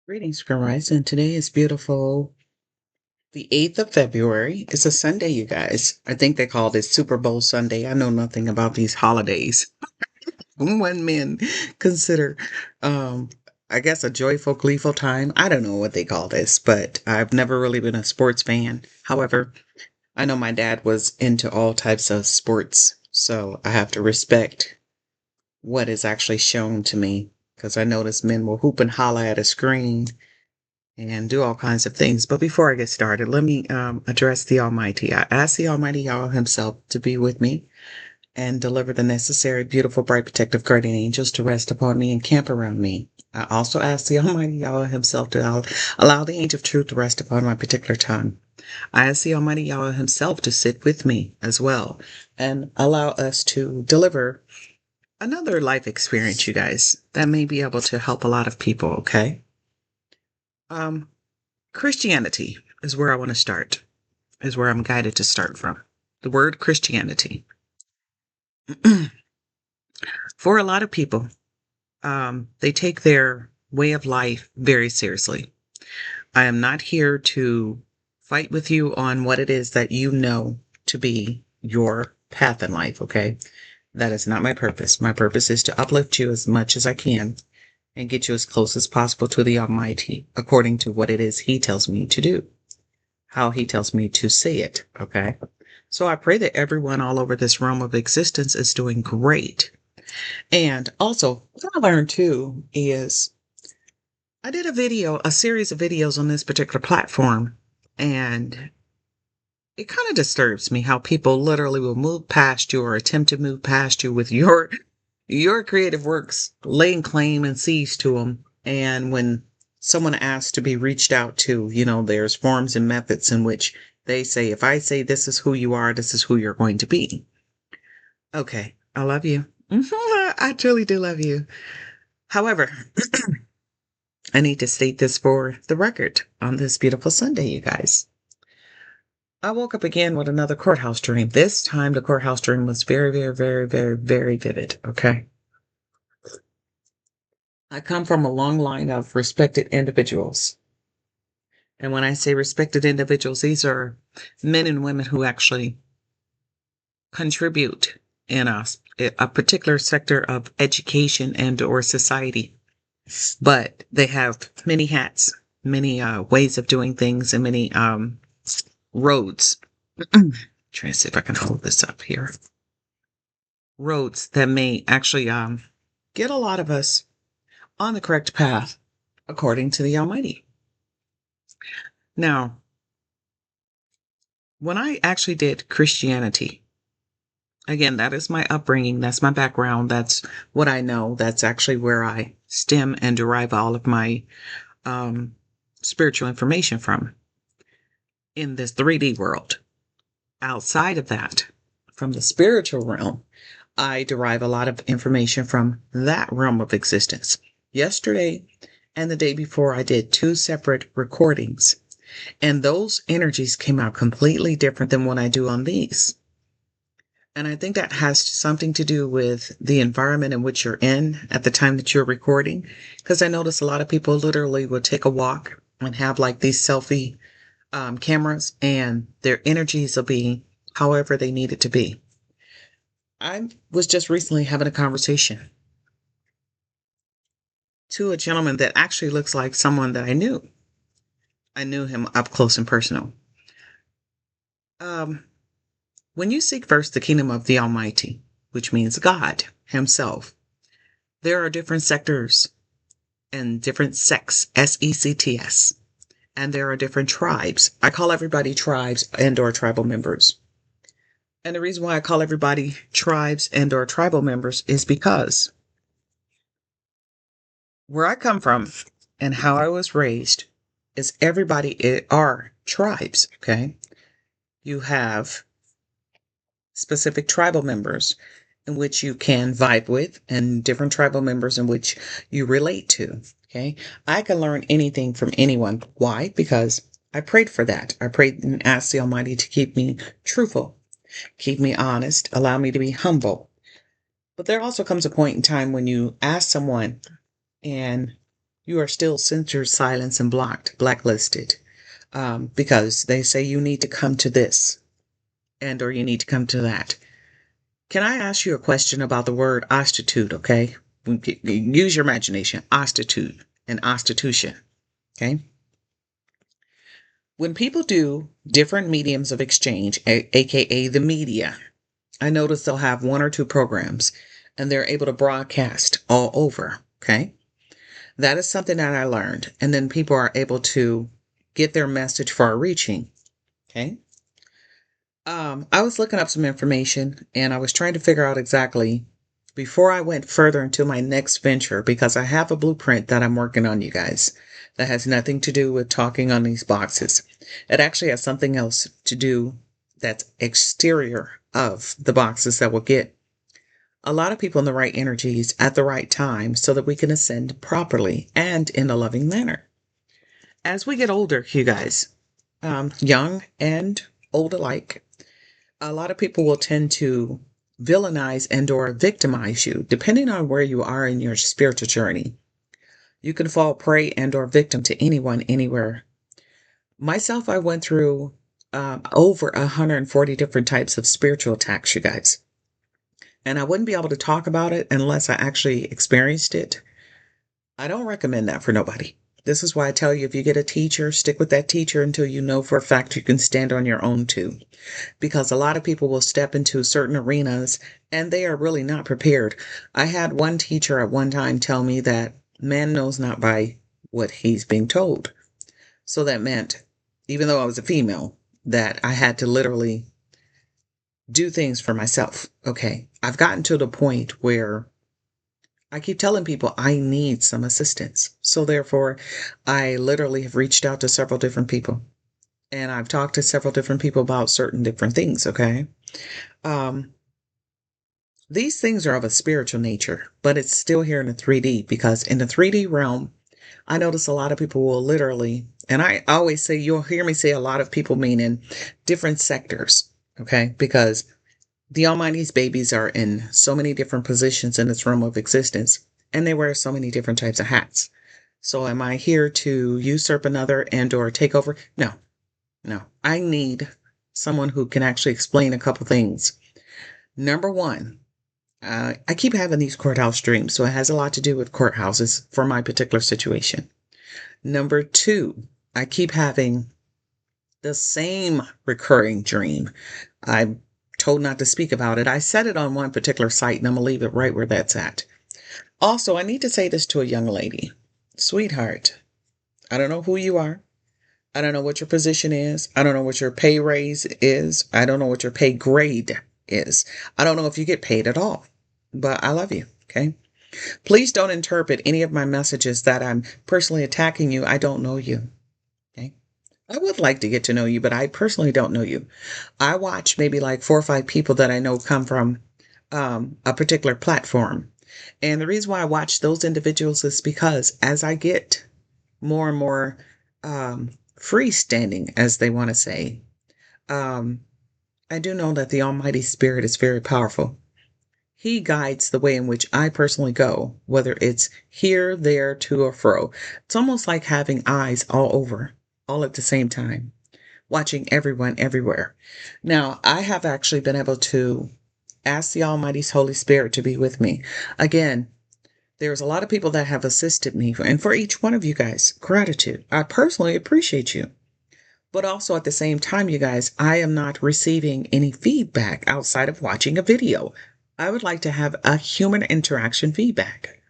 Greetings, Screenwriters, and today is beautiful. The 8th of February. It's a Sunday, you guys. I think they call this Super Bowl Sunday. I know nothing about these holidays. When men consider, um, I guess, a joyful, gleeful time. I don't know what they call this, but I've never really been a sports fan. However, I know my dad was into all types of sports, so I have to respect what is actually shown to me because I notice men will hoop and holler at a screen and do all kinds of things. But before I get started, let me address the Almighty. I ask the Almighty Yahweh Himself to be with me and deliver the necessary, beautiful, bright, protective guardian angels to rest upon me and camp around me. I also ask the Almighty Yahweh Himself to allow the angel of truth to rest upon my particular tongue. I ask the Almighty Yahweh Himself to sit with me as well and allow us to deliver another life experience, you guys, that may be able to help a lot of people, okay? Um, Christianity is where I want to start, is where I'm guided to start from. The word Christianity. For a lot of people, they take their way of life very seriously. I am not here to fight with you on what it is that you know to be your path in life, okay? That is not my purpose. My purpose is to uplift you as much as I can and get you as close as possible to the Almighty according to what it is He tells me to do, how He tells me to say it, okay? So I pray that everyone all over this realm of existence is doing great. And also, what I learned too is I did a series of videos on this particular platform, and it kind of disturbs me how people literally will move past you or attempt to move past you with your creative works, laying claim and seize to them. And when someone asks to be reached out to, there's forms and methods in which they say, if I say this is who you are, this is who you're going to be. Okay, I love you. I truly do love you. However, I need to state this for the record on this beautiful Sunday, you guys. I woke up again with another courthouse dream. This time, the courthouse dream was very, very, very, very, very vivid. Okay. I come from a long line of respected individuals. And when I say respected individuals, these are men and women who actually contribute in a particular sector of education and or society. But they have many hats, many ways of doing things, and many roads. Trying to see if I can hold this up here. Roads that may actually get a lot of us on the correct path according to the Almighty. Now, when I actually did Christianity, again, that is my upbringing, that's my background, that's what I know, that's actually where I stem and derive all of my um, spiritual information from in this 3D world. Outside of that, from the spiritual realm, I derive a lot of information from that realm of existence. Yesterday and the day before, I did two separate recordings, and those energies came out completely different than what I do on these. And I think that has something to do with the environment in which you're in at the time that you're recording. Because I notice a lot of people literally will take a walk and have like these selfie cameras, and their energies will be however they need it to be. I was just recently having a conversation to a gentleman that actually looks like someone that I knew. I knew him up close and personal. Um, when you seek first the kingdom of the Almighty, which means God Himself, there are different sectors and different sects, sects, and there are different tribes. I call everybody tribes and or tribal members. And the reason why I call everybody tribes and or tribal members is because where I come from and how I was raised is everybody are tribes, okay? You have specific tribal members, in which you can vibe with and different tribal members in which you relate to. Okay. I can learn anything from anyone. Why? Because I prayed for that. I prayed and asked the Almighty to keep me truthful, keep me honest, allow me to be humble. But there also comes a point in time when you ask someone and you are still censored, silenced, and blacklisted, because they say you need to come to this and or you need to come to that. Can I ask you a question about the word ostitute? Okay, use your imagination. Ostitute and ostitution. Okay, when people do different mediums of exchange, aka the media, I notice they'll have one or two programs and they're able to broadcast all over. Okay, that is something that I learned. And then people are able to get their message far reaching. Okay. I was looking up some information and I was trying to figure out exactly before I went further into my next venture, because I have a blueprint that I'm working on, you guys, that has nothing to do with talking on these boxes. It actually has something else to do that's exterior of the boxes that will get a lot of people in the right energies at the right time so that we can ascend properly and in a loving manner. As we get older, you guys, young and old alike, a lot of people will tend to villainize and or victimize you depending on where you are in your spiritual journey. You can fall prey and or victim to anyone anywhere. Myself, I went through over 140 different types of spiritual attacks, you guys, and I wouldn't be able to talk about it unless I actually experienced it. I don't recommend that for nobody. This is why I tell you, if you get a teacher, stick with that teacher until you know for a fact you can stand on your own too. Because a lot of people will step into certain arenas and they are really not prepared. I had one teacher at one time tell me that man knows not by what he's being told. So that meant, even though I was a female, that I had to literally do things for myself. Okay. I've gotten to the point where I keep telling people I need some assistance. So therefore, I literally have reached out to several different people and I've talked to several different people about certain different things. Okay. Um, these things are of a spiritual nature, but it's still here in the 3D, because in the 3D realm, I notice a lot of people will literally, and I always say, you'll hear me say a lot of people, meaning different sectors. Okay. Because the Almighty's babies are in so many different positions in this realm of existence, and they wear so many different types of hats. So am I here to usurp another and or take over? No, no. I need someone who can actually explain a couple things. Number one, I keep having these courthouse dreams, so it has a lot to do with courthouses for my particular situation. Number two, I keep having the same recurring dream. I'm told not to speak about it. I said it on one particular site and I'm going to leave it right where that's at. Also, I need to say this to a young lady. Sweetheart, I don't know who you are. I don't know what your position is. I don't know what your pay raise is. I don't know what your pay grade is. I don't know if you get paid at all, but I love you. Okay. Please don't interpret any of my messages that I'm personally attacking you. I don't know you. Okay. I would like to get to know you, but I personally don't know you. I watch maybe like 4 or 5 people that I know come from a particular platform. And the reason why I watch those individuals is because as I get more and more freestanding, as they want to say, um, I do know that the Almighty Spirit is very powerful. He guides the way in which I personally go, whether it's here, there, to, or fro. It's almost like having eyes all over, all at the same time, watching everyone everywhere. Now, I have actually been able to ask the Almighty's Holy Spirit to be with me. Again, there's a lot of people that have assisted me, and for each one of you guys, gratitude. I personally appreciate you. But also at the same time, you guys, I am not receiving any feedback outside of watching a video. I would like to have a human interaction feedback.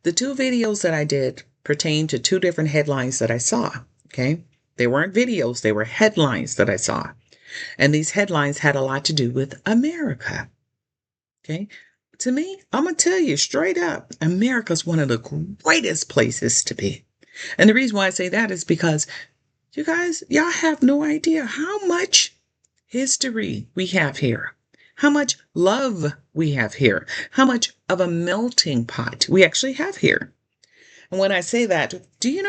The 2 videos that I did pertain to 2 different headlines that I saw. Okay. They weren't videos, they were headlines that I saw. And these headlines had a lot to do with America. Okay. To me, I'm going to tell you straight up, America's one of the greatest places to be. And the reason why I say that is because you guys, y'all have no idea how much history we have here, how much love we have here, how much of a melting pot we actually have here. And when I say that, do you know